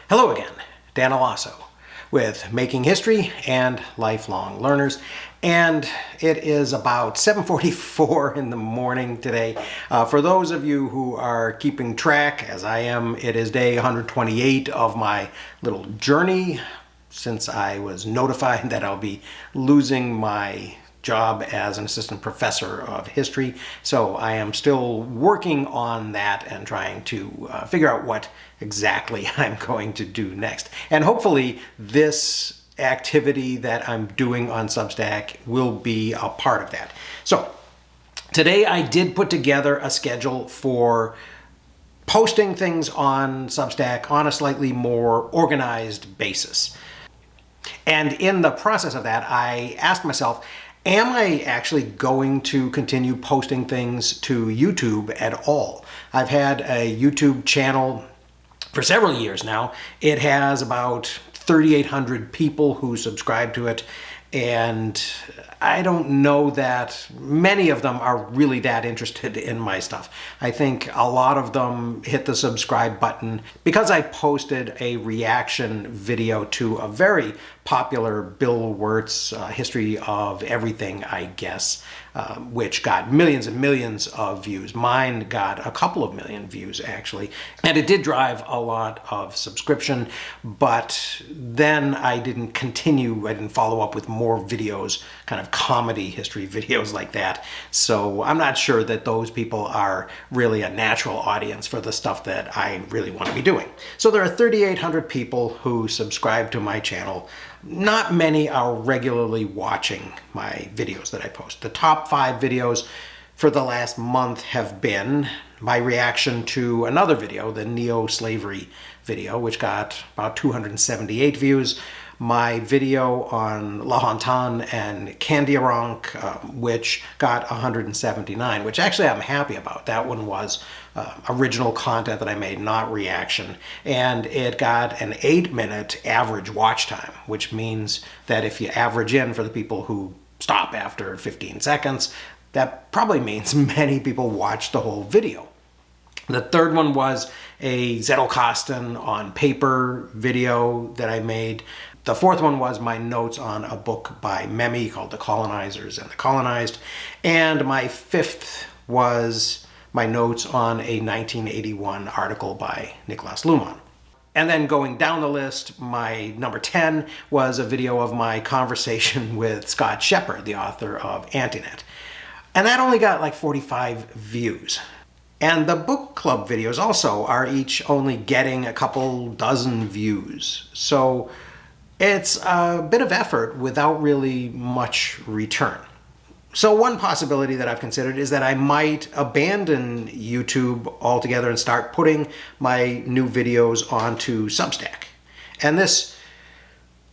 Hello again, Dan Alasso with Making History and Lifelong Learners, and it is about 7:44 in the morning today. For those of you who are keeping track, as I am, it is day 128 of my little journey since I was notified that I'll be losing my job as an assistant professor of history. So I am still working on that and trying to figure out what exactly I'm going to do next. And hopefully this activity that I'm doing on Substack will be a part of that. So today I did put together a schedule for posting things on Substack on a slightly more organized basis. And in the process of that, I asked myself, am I actually going to continue posting things to YouTube at all? I've had a YouTube channel for several years now. It has about 3,800 people who subscribe to it, and I don't know that many of them are really that interested in my stuff. I think a lot of them hit the subscribe button because I posted a reaction video to a very popular Bill Wirtz History of Everything, I guess, which got millions and millions of views. Mine got a couple of million views, actually. And it did drive a lot of subscription, but then I didn't continue. I didn't follow up with more videos, kind of comedy history videos like that. So I'm not sure that those people are really a natural audience for the stuff that I really want to be doing. So there are 3,800 people who subscribe to my channel. Not many are regularly watching my videos that I post. The top 5 videos for the last month have been my reaction to another video, the neo-slavery video, which got about 278 views. My video on Lahontan and Kandiaronk, which got 179, which actually I'm happy about. That one was original content that I made, not reaction. And it got an 8-minute average watch time, which means that if you average in for the people who stop after 15 seconds, that probably means many people watched the whole video. The third one was a Zettelkasten on paper video that I made. The fourth one was my notes on a book by Memmi called The Colonizers and the Colonized. And my fifth was my notes on a 1981 article by Niklas Luhmann. And then going down the list, my number 10 was a video of my conversation with Scott Shepard, the author of Antinet. And that only got like 45 views. And the book club videos also are each only getting a couple dozen views. So it's a bit of effort without really much return. So one possibility that I've considered is that I might abandon YouTube altogether and start putting my new videos onto Substack. And this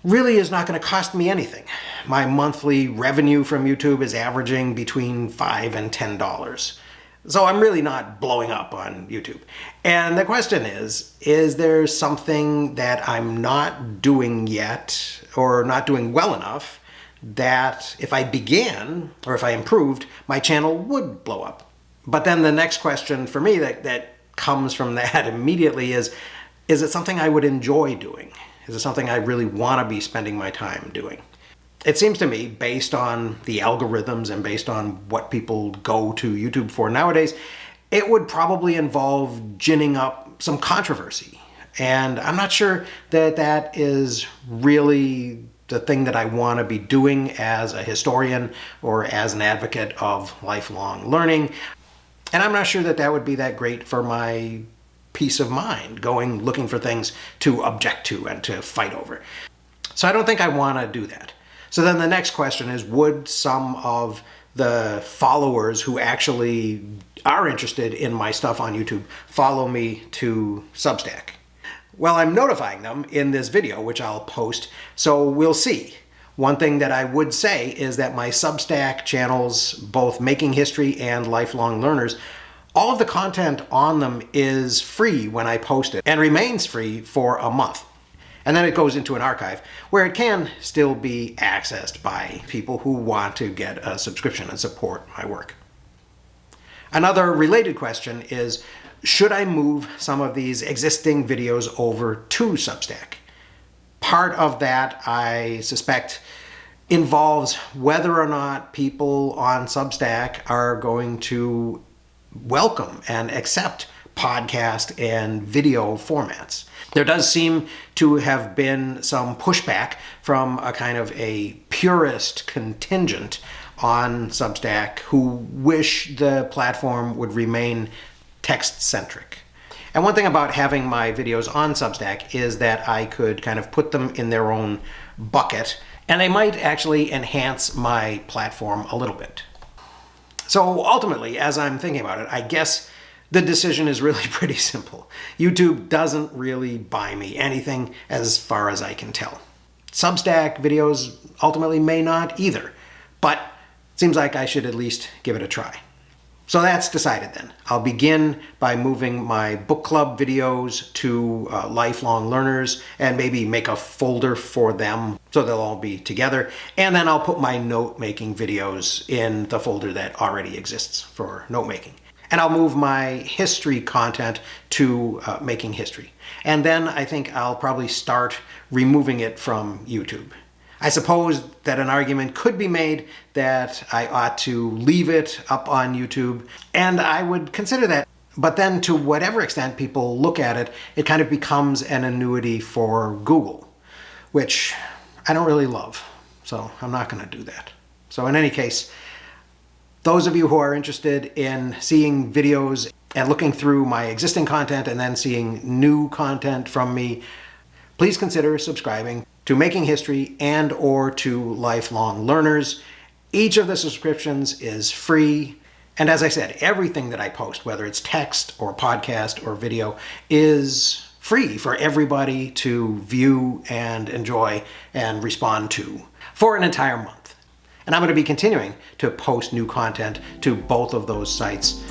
really is not going to cost me anything. My monthly revenue from YouTube is averaging between $5 and $10. So I'm really not blowing up on YouTube. And the question is there something that I'm not doing yet or not doing well enough that if I began or if I improved, my channel would blow up? But then the next question for me that comes from that immediately is it something I would enjoy doing? Is it something I really want to be spending my time doing? It seems to me, based on the algorithms and based on what people go to YouTube for nowadays, it would probably involve ginning up some controversy. And I'm not sure that that is really the thing that I want to be doing as a historian or as an advocate of lifelong learning. And I'm not sure that that would be that great for my peace of mind, looking for things to object to and to fight over. So I don't think I want to do that. So then the next question is, would some of the followers who actually are interested in my stuff on YouTube follow me to Substack? Well, I'm notifying them in this video, which I'll post, so we'll see. One thing that I would say is that my Substack channels, both Making History and Lifelong Learners, all of the content on them is free when I post it and remains free for a month. And then it goes into an archive where it can still be accessed by people who want to get a subscription and support my work. Another related question is, should I move some of these existing videos over to Substack? Part of that, I suspect, involves whether or not people on Substack are going to welcome and accept podcast and video formats. There does seem to have been some pushback from a kind of a purist contingent on Substack who wish the platform would remain text-centric. And one thing about having my videos on Substack is that I could kind of put them in their own bucket, and they might actually enhance my platform a little bit. So ultimately, as I'm thinking about it, I guess the decision is really pretty simple. YouTube doesn't really buy me anything as far as I can tell. Substack videos ultimately may not either, but it seems like I should at least give it a try. So that's decided then. I'll begin by moving my book club videos to lifelong learners and maybe make a folder for them so they'll all be together. And then I'll put my note-making videos in the folder that already exists for note-making. And I'll move my history content to making history. And then I think I'll probably start removing it from YouTube. I suppose that an argument could be made that I ought to leave it up on YouTube, and I would consider that. But then to whatever extent people look at it, it kind of becomes an annuity for Google, which I don't really love. So I'm not going to do that. So in any case, those of you who are interested in seeing videos and looking through my existing content and then seeing new content from me, please consider subscribing to Making History and or to Lifelong Learners. Each of the subscriptions is free. And as I said, everything that I post, whether it's text or podcast or video, is free for everybody to view and enjoy and respond to for an entire month. And I'm going to be continuing to post new content to both of those sites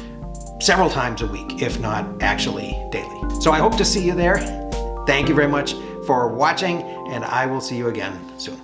several times a week, if not actually daily. So I hope to see you there. Thank you very much for watching, and I will see you again soon.